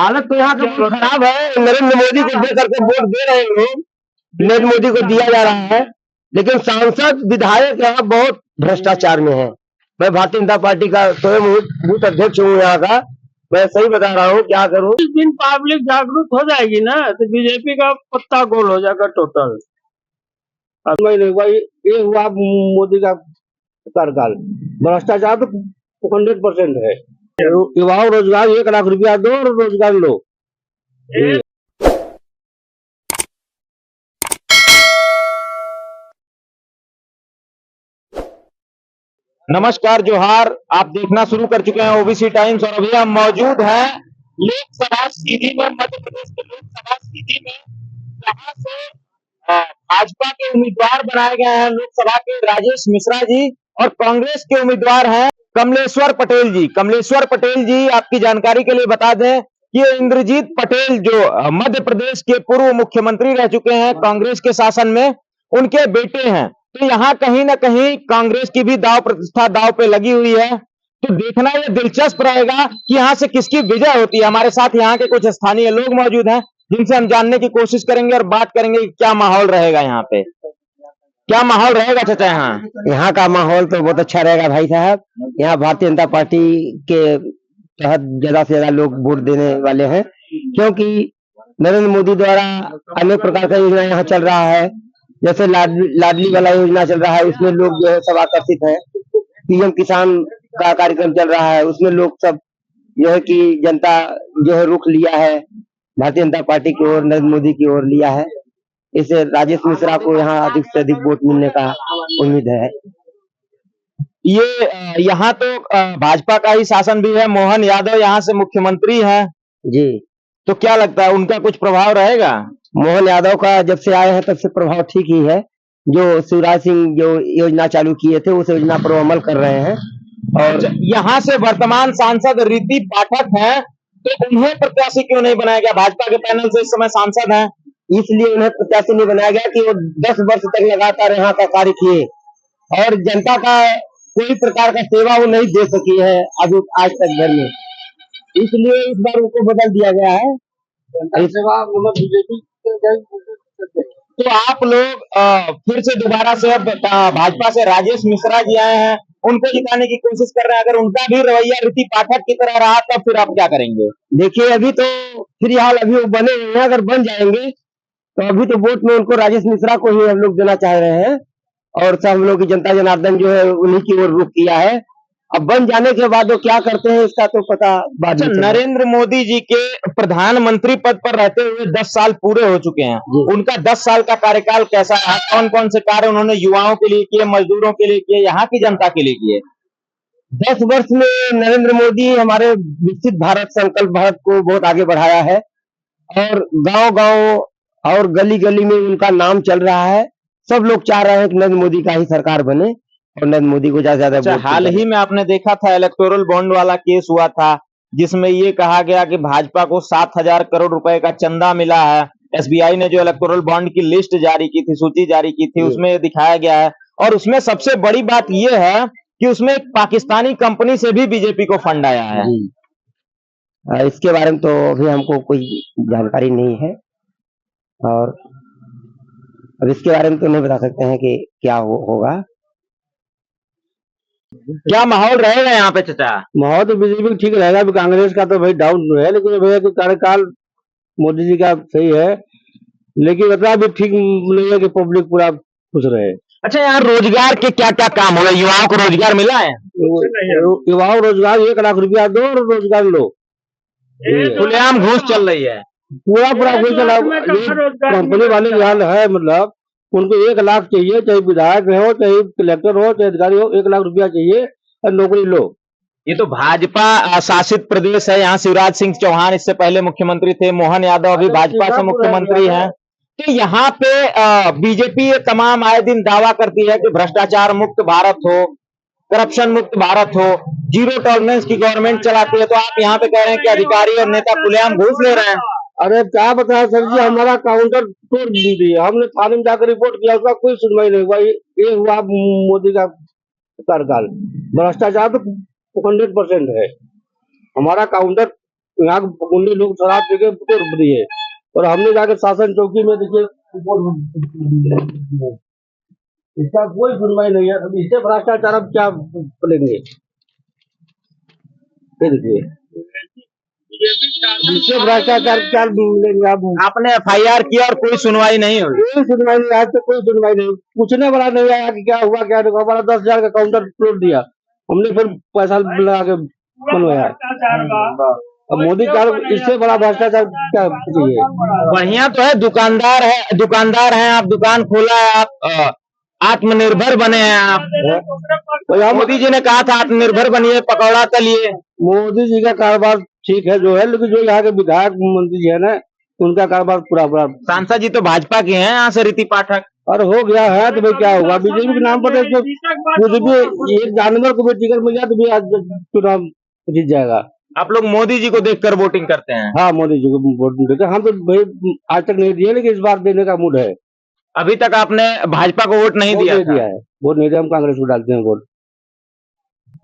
हालत तो यहाँ का बहुत खराब है। नरेंद्र मोदी को दे करके वोट दे रहे हैं लोग, नरेंद्र मोदी को दिया जा रहा है, लेकिन सांसद विधायक यहाँ बहुत भ्रष्टाचार में है। मैं भारतीय जनता पार्टी का स्वयं बूथ अध्यक्ष हूँ यहाँ का, मैं सही बता रहा हूँ, क्या करूँ। इस दिन पब्लिक जागरूक हो जाएगी ना, तो बीजेपी का पत्ता गोल हो जाएगा टोटल। ये हुआ मोदी का कार्यकाल, भ्रष्टाचार तो 100% है। युवाओं रोजगार 1 लाख रुपया दो और रोजगार लो। नमस्कार, जोहार। आप देखना शुरू कर चुके हैं ओबीसी टाइम्स और अभी हम मौजूद हैं लोकसभा सीधी में, मध्य प्रदेश के लोकसभा सीधी में, जहां से भाजपा के उम्मीदवार बनाए गए हैं लोकसभा के राजेश मिश्रा जी और कांग्रेस के उम्मीदवार हैं कमलेश्वर पटेल जी। कमलेश्वर पटेल जी, आपकी जानकारी के लिए बता दें कि इंद्रजीत पटेल जो मध्य प्रदेश के पूर्व मुख्यमंत्री रह चुके हैं कांग्रेस के शासन में, उनके बेटे हैं। तो यहाँ कहीं ना कहीं कांग्रेस की भी दाव प्रतिष्ठा दाव पे लगी हुई है। तो देखना यह दिलचस्प रहेगा कि यहाँ से किसकी विजय होती है। हमारे साथ यहाँ के कुछ स्थानीय लोग मौजूद हैं जिनसे हम जानने की कोशिश करेंगे और बात करेंगे कि क्या माहौल रहेगा यहाँ पे, क्या माहौल रहेगा चाचा। यहाँ का माहौल तो बहुत अच्छा रहेगा भाई साहब। यहाँ भारतीय जनता पार्टी के तहत ज्यादा से ज्यादा लोग वोट देने वाले हैं, क्योंकि नरेंद्र मोदी द्वारा अनेक प्रकार का योजना यहाँ चल रहा है। जैसे लाडली वाला योजना चल रहा है, उसमें लोग जो है सब आकर्षित है। पीएम किसान का कार्यक्रम चल रहा है, उसमें लोग सब जो है कि जनता जो है रुख लिया है भारतीय जनता पार्टी की ओर, नरेंद्र मोदी की ओर लिया है। इससे राजेश मिश्रा को यहाँ अधिक से अधिक वोट मिलने का उम्मीद है। ये यहाँ तो भाजपा का ही शासन भी है, मोहन यादव यहाँ से मुख्यमंत्री हैं जी। तो क्या लगता है उनका कुछ प्रभाव रहेगा? मोहन यादव का जब से आए हैं तब से प्रभाव ठीक ही है। जो शिवराज सिंह जो योजना चालू किए थे उस योजना पर अमल कर रहे हैं। और यहाँ से वर्तमान सांसद रीति पाठक हैं, तो उन्हें प्रत्याशी क्यों नहीं बनाया गया? भाजपा के पैनल से इस समय सांसद हैं, इसलिए उन्हें प्रत्याशी नहीं बनाया गया कि वो 10 वर्ष तक लगातार यहाँ का कार्य किए और जनता का कोई प्रकार का सेवा वो नहीं दे सकी है अभी आज तक घर में, इसलिए इस बार उनको बदल दिया गया है। बीजेपी तो आप लोग फिर से दोबारा से अब भाजपा से राजेश मिश्रा जी आए हैं, उनको जिताने की कोशिश कर रहे हैं। अगर उनका भी रवैया रीति पाठक की तरह रहा तो फिर आप क्या करेंगे? देखिए, अभी तो फिलहाल अभी वो बने हुए हैं, अगर बन जाएंगे तो अभी तो वोट में उनको राजेश मिश्रा को ही हम लोग देना चाह रहे हैं और सब हम लोग की जनता जनार्दन जो है उन्हीं की ओर रुख किया है। अब बन जाने के बाद वो क्या करते हैं इसका तो पता बाद में। नरेंद्र मोदी जी के प्रधानमंत्री पद पर रहते हुए 10 साल पूरे हो चुके हैं, उनका 10 साल का कार्यकाल कैसा रहा? कौन कौन से कार्य उन्होंने युवाओं के लिए किए, मजदूरों के लिए किए, यहाँ की जनता के लिए किए? 10 वर्ष में नरेंद्र मोदी हमारे विकसित भारत, संकल्प भारत को बहुत आगे बढ़ाया है और गांव-गांव और गली-गली में उनका नाम चल रहा है। सब लोग चाह रहे हैं कि नरेंद्र मोदी का ही सरकार बने और नरेंद्र मोदी को ज्यादा से ज्यादा। हाल ही में आपने देखा था इलेक्टोरल बॉन्ड वाला केस हुआ था, जिसमें ये कहा गया कि भाजपा को 7,000 करोड़ रुपए का चंदा मिला है। एसबीआई ने जो इलेक्टोरल बॉन्ड की लिस्ट जारी की थी, सूची जारी की थी, उसमें दिखाया गया है। और उसमें सबसे बड़ी बात यह है कि उसमें एक पाकिस्तानी कंपनी से भी बीजेपी को फंड आया है। इसके बारे में तो अभी हमको कोई जानकारी नहीं है और अब इसके बारे में तो नहीं बता सकते हैं कि क्या होगा। क्या माहौल रहेगा यहाँ पे चाचा? माहौल तो बीजेपी ठीक रहेगा, अभी कांग्रेस का तो भाई डाउन है, लेकिन भैया कि कार्यकाल मोदी जी का सही है, लेकिन बता भी ठीक नहीं है कि पब्लिक पूरा खुश रहे। अच्छा, यहाँ रोजगार के क्या क्या काम हो गए? युवाओं को रोजगार मिला है? युवाओं रोजगार 1 लाख रुपया दो और रोजगार लो। खुलेआम घूस चल रही है, पूरा घूस चला। कंपनी वाले यहाँ है, मतलब उनको 1 लाख चाहिए, चाहे विधायक हो, चाहे कलेक्टर हो, चाहे अधिकारी हो, 1 लाख रुपया चाहिए और नौकरी लो। ये तो भाजपा शासित प्रदेश है। यहाँ शिवराज सिंह चौहान इससे पहले मुख्यमंत्री थे, मोहन यादव अभी भाजपा से मुख्यमंत्री हैं। तो यहाँ पे बीजेपी तमाम आए दिन दावा करती है कि भ्रष्टाचार मुक्त भारत हो, करप्शन मुक्त भारत हो, जीरो टॉलरेंस की गवर्नमेंट चलाती है। तो आप यहाँ पे कह रहे हैं कि अधिकारी और नेता खुलेआम घूस ले रहे हैं। अरे क्या बताया सर जी, हमारा काउंटर तोड़ दी, हमने थाने में जाकर रिपोर्ट किया, उसका कोई सुनवाई नहीं हुआ। ये हुआ मोदी का कार्यकाल, भ्रष्टाचार तो 100% है। हमारा काउंटर यहाँ के गुंडे लोग शराब पी के तोड़ दिए, और हमने जाके शासन चौकी में देखिए इसका कोई सुनवाई नहीं है। अब इससे भ्रष्टाचार अब क्या बोलेंगे, ये देखिए इससे भ्रष्टाचार क्या मिलेंगे। अब आपने FIR किया और कोई सुनवाई नहीं हुई। कोई सुनवाई नहीं, आज तक कोई सुनवाई नहीं, पूछने वाला नहीं आया कि क्या हुआ क्या नहीं हुआ। हमारा 10,000 का काउंटर तोड़ दिया, हमने फिर पैसा लगा के बनवाया। अब मोदी का इससे बड़ा भ्रष्टाचार क्या चाहिए। बढ़िया तो है, दुकानदार हैं आप, दुकान खोला है आप, आत्मनिर्भर बने हैं आप। मोदी जी ने कहा था आत्मनिर्भर बनिए, पकौड़ा तलिए। मोदी जी का कारोबार ठीक है जो है, लेकिन जो यहाँ के विधायक मंत्री जी है ना, उनका कारोबार पूरा सांसद जी तो भाजपा के हैं यहाँ से, रीति पाठक। और हो गया है तो भाई क्या होगा, बीजेपी के नाम पर तो कुछ भी एक जानवर को भी टिकट मिल जाए तो भी आज चुनाव जीत जाएगा। आप लोग मोदी जी को देखकर वोटिंग करते हैं? हाँ, मोदी जी को वोट देते हैं। हम तो भाई आज तक नहीं दिए, लेकिन इस बार देने का मूड है। अभी तक आपने भाजपा को वोट नहीं दिया है, वोट नहीं दिया, हम कांग्रेस को डालते हैं वोट।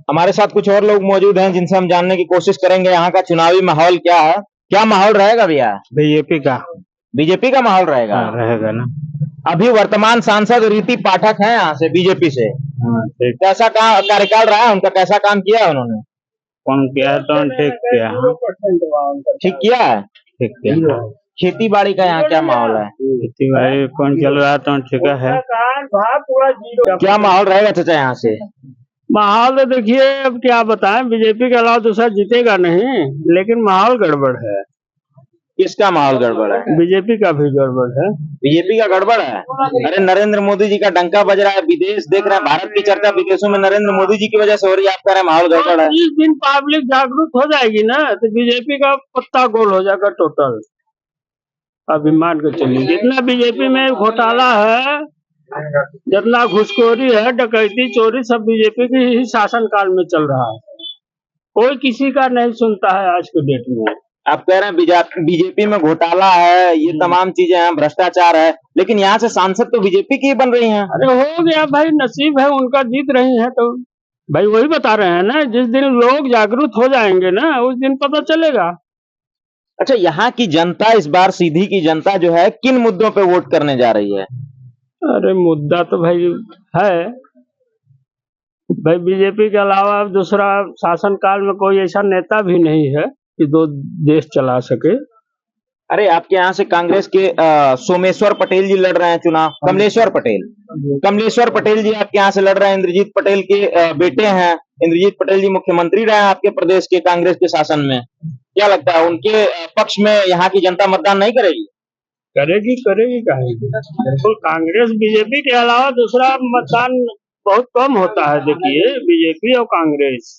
हमारे साथ कुछ और लोग मौजूद हैं जिनसे हम जानने की कोशिश करेंगे यहाँ का चुनावी माहौल क्या है। क्या माहौल रहेगा भैया? बीजेपी का माहौल रहेगा। रहेगा ना। अभी वर्तमान सांसद रीति पाठक हैं यहाँ से, बीजेपी से। कैसा कार्यकाल रहा है उनका, कैसा काम किया है उन्होंने? कौन किया तो ठीक किया, ठीक किया है। ठीक किया। खेती बाड़ी का यहाँ क्या माहौल है? खेती बाड़ी कौन चल रहा तो ठीक है। क्या माहौल रहेगा चाचा यहाँ से? माहौल तो देखिए अब क्या बताएं, बीजेपी के अलावा दूसरा जीतेगा नहीं, लेकिन माहौल गड़बड़ है। किसका माहौल गड़बड़ है? बीजेपी का भी गड़बड़ है। बीजेपी का गड़बड़ है? अरे नरेंद्र मोदी जी का डंका बज रहा है, विदेश देख रहे हैं, भारत की चर्चा विदेशों में नरेंद्र मोदी जी की वजह से हो रही है, आप कह रहे हैं माहौल गड़बड़ है। जिस दिन पब्लिक जागरूक हो जाएगी ना, तो बीजेपी का पत्ता गोल हो जाएगा टोटल। अभी मान के चलिए जितना बीजेपी में घोटाला है, जितना घुसखोरी है, डकैती, चोरी, सब बीजेपी के ही शासन काल में चल रहा है। कोई किसी का नहीं सुनता है आज के डेट में। आप कह रहे हैं बीजेपी में घोटाला है, ये तमाम चीजें हैं, भ्रष्टाचार है, लेकिन यहाँ से सांसद तो बीजेपी की ही बन रही हैं। अरे हो गया भाई, नसीब है उनका, जीत रही है तो भाई वही बता रहे हैं ना, जिस दिन लोग जागरूक हो जाएंगे ना, उस दिन पता चलेगा। अच्छा, यहाँ की जनता इस बार, सीधी की जनता जो है, किन मुद्दों पे वोट करने जा रही है? अरे मुद्दा तो भाई है भाई, बीजेपी के अलावा दूसरा शासन काल में कोई ऐसा नेता भी नहीं है कि दो देश चला सके। अरे आपके यहाँ से कांग्रेस के सोमेश्वर पटेल जी लड़ रहे हैं चुनाव, कमलेश्वर पटेल जी आपके यहाँ से लड़ रहे हैं, इंद्रजीत पटेल के बेटे हैं। इंद्रजीत पटेल जी मुख्यमंत्री रहे हैं आपके प्रदेश के कांग्रेस के शासन में। क्या लगता है उनके पक्ष में यहाँ की जनता मतदान नहीं करेगी? करेगी काहे, बिल्कुल। कांग्रेस बीजेपी के अलावा दूसरा मतदान बहुत कम होता है। देखिए बीजेपी और कांग्रेस,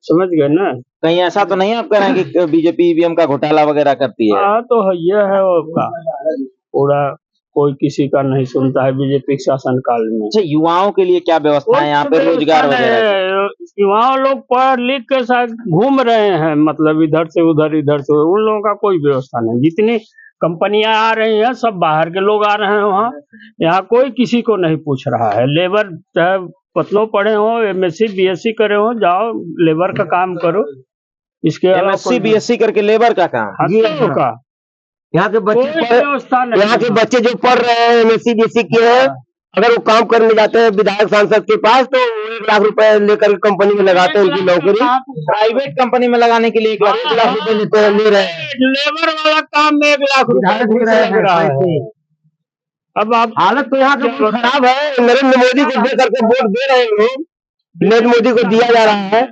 समझ गए ना। कहीं ऐसा तो नहीं आप कह रहे हैं कि बीजेपी ईवीएम का घोटाला वगैरह करती है? हाँ तो ये है उसका पूरा, कोई किसी का नहीं सुनता है बीजेपी के शासन काल में। अच्छा, युवाओं के लिए क्या व्यवस्था है यहाँ पे, रोजगार वगैरह? युवा लोग पढ़ लिख के साथ घूम रहे हैं, मतलब इधर से उधर, उन लोगों का कोई व्यवस्था नहीं। जितनी कंपनियां आ रही हैं सब बाहर के लोग आ रहे हैं वहाँ, यहाँ कोई किसी को नहीं पूछ रहा है। लेबर चाहे पतलों पढ़े हो, MSc BSc करे हो, जाओ लेबर का काम करो। इसके MSc BSc करके लेबर का काम का यहाँ के बच्चे जो पढ़ रहे हैं, MSc BSc किए हैं, अगर वो काम करने जाते हैं विधायक सांसद के पास, तो 1 लाख रुपए लेकर कंपनी में लगाते हैं उनकी नौकरी। प्राइवेट कंपनी में लगाने के लिए 1 लाख रुपए ले रहे हैं। लेबर वाला काम में 1 लाख रुपए लग रहा है। अब आप हालत तो यहाँ की खराब है। नरेंद्र मोदी को दे करके वोट दे रहे हैं लोग, नरेंद्र मोदी को दिया जा रहा है,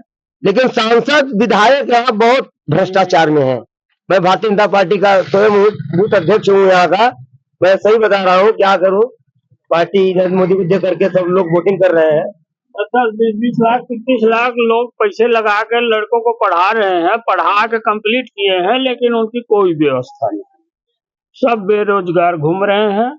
लेकिन सांसद विधायक यहाँ बहुत भ्रष्टाचार में है। मैं भारतीय जनता पार्टी का स्वयं बूथ अध्यक्ष हूँ यहाँ का, मैं सही बता रहा हूँ। क्या करूँ, पार्टी नरेंद्र मोदी को दे करके सब लोग वोटिंग कर रहे हैं। 10-20 लाख 25 लाख लोग पैसे लगा कर लड़कों को पढ़ा रहे हैं, पढ़ा के कंप्लीट किए हैं, लेकिन उनकी कोई व्यवस्था नहीं। सब बेरोजगार घूम रहे हैं।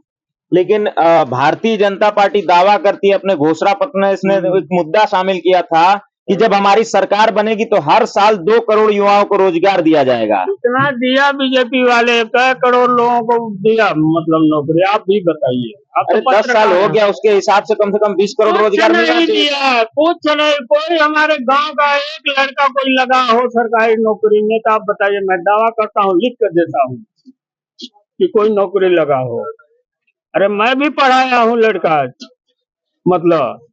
लेकिन भारतीय जनता पार्टी दावा करती है, अपने घोषणा पत्र में इसने एक मुद्दा शामिल किया था कि जब हमारी सरकार बनेगी तो हर साल 2 करोड़ युवाओं को रोजगार दिया जाएगा। इतना दिया बीजेपी वाले, कई करोड़ लोगों को दिया मतलब नौकरी, आप भी बताइए। आप अरे 10 साल हो गया, उसके हिसाब से कम 20 करोड़ रोजगार मिलना नहीं चाहिए। दिया, कुछ नहीं। कोई हमारे गांव का एक लड़का कोई लगा हो सरकारी नौकरी में तो आप बताइए, मैं दावा करता हूँ, लिख कर देता हूँ कि कोई नौकरी लगा हो। अरे मैं भी पढ़ाया हूँ लड़का, मतलब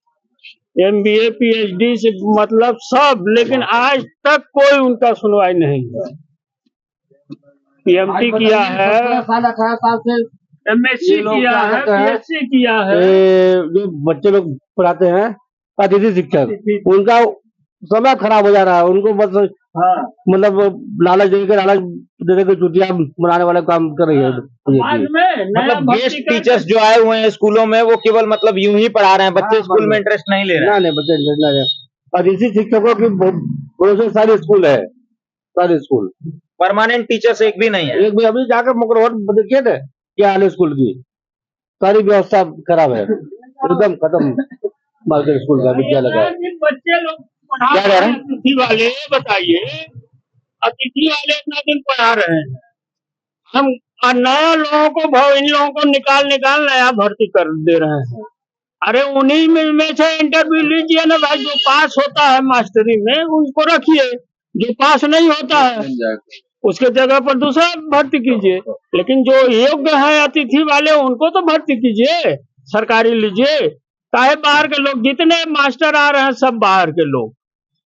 MBA PhD से मतलब सब, लेकिन आज तक कोई उनका सुनवाई नहीं है। PMT किया है, 18 साल से MSc किया है, PhD किया है। जो बच्चे लोग पढ़ाते हैं अतिथि शिक्षक, उनका समय खराब हो जा रहा है। उनको बस मतलब लालच देके छुट्टियां मनाने वाला काम कर रही है आज में नया मतलब भर्ती गेस्ट टीचर्स जो आए हुए हैं स्कूलों में, वो केवल मतलब यूं ही पढ़ा रहे हैं, बच्चे स्कूल में इंटरेस्ट नहीं ले रहे हैं। नहीं बच्चे इंटरेस्ट नहीं है। अतिथि शिक्षकों की भरोसे सारे स्कूल है, सारे स्कूल। परमानेंट टीचर्स एक भी नहीं है। एक भी अभी जाकर मुकरर देखिए थे क्या हाल है स्कूल की, सारी व्यवस्था खराब है, एकदम खत्म मार्केट स्कूल का, विद्यालय का। बच्चे लोग पढ़ा क्या कह रहे हैं? अतिथि वाले, बताइए अतिथि वाले इतना दिन पढ़ा रहे हैं, हम नया लोगों को इन लोगों को निकाल नया भर्ती कर दे रहे हैं। अरे उन्हीं में से इंटरव्यू लीजिए ना भाई, जो पास होता है मास्टरी में उनको रखिए, जो पास नहीं होता है उसके जगह पर दूसरा भर्ती कीजिए। लेकिन जो योग्य है अतिथि वाले उनको तो भर्ती कीजिए, सरकारी लीजिए। काहे बाहर के लोग, जितने मास्टर आ रहे हैं सब बाहर के लोग,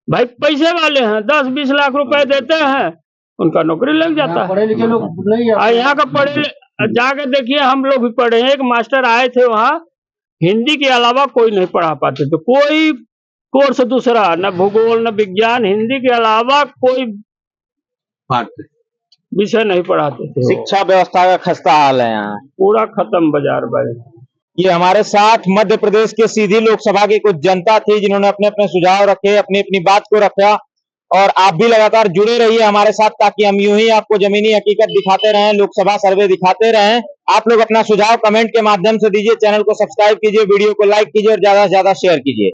भाई पैसे वाले हैं, 10-20 लाख रुपए देते हैं, उनका नौकरी लग जाता है। पढ़े लिखे लोग नहीं है। यहाँ का पढ़े जाके देखिए, हम लोग भी पढ़े हैं। एक मास्टर आए थे वहाँ, हिंदी के अलावा कोई नहीं पढ़ा पाते थे, कोई कोर्स दूसरा, न भूगोल न विज्ञान, हिंदी के अलावा कोई विषय नहीं पढ़ाते थे। शिक्षा व्यवस्था का खस्ता हाल है यहाँ, पूरा खत्म बाजार भाई। ये हमारे साथ मध्य प्रदेश के सीधी लोकसभा की कुछ जनता थी जिन्होंने अपने अपने सुझाव रखे, अपनी अपनी बात को रखा। और आप भी लगातार जुड़े रहिए हमारे साथ, ताकि हम यूं ही आपको जमीनी हकीकत दिखाते रहें, लोकसभा सर्वे दिखाते रहें। आप लोग अपना सुझाव कमेंट के माध्यम से दीजिए, चैनल को सब्सक्राइब कीजिए, वीडियो को लाइक कीजिए और ज्यादा से ज्यादा शेयर कीजिए।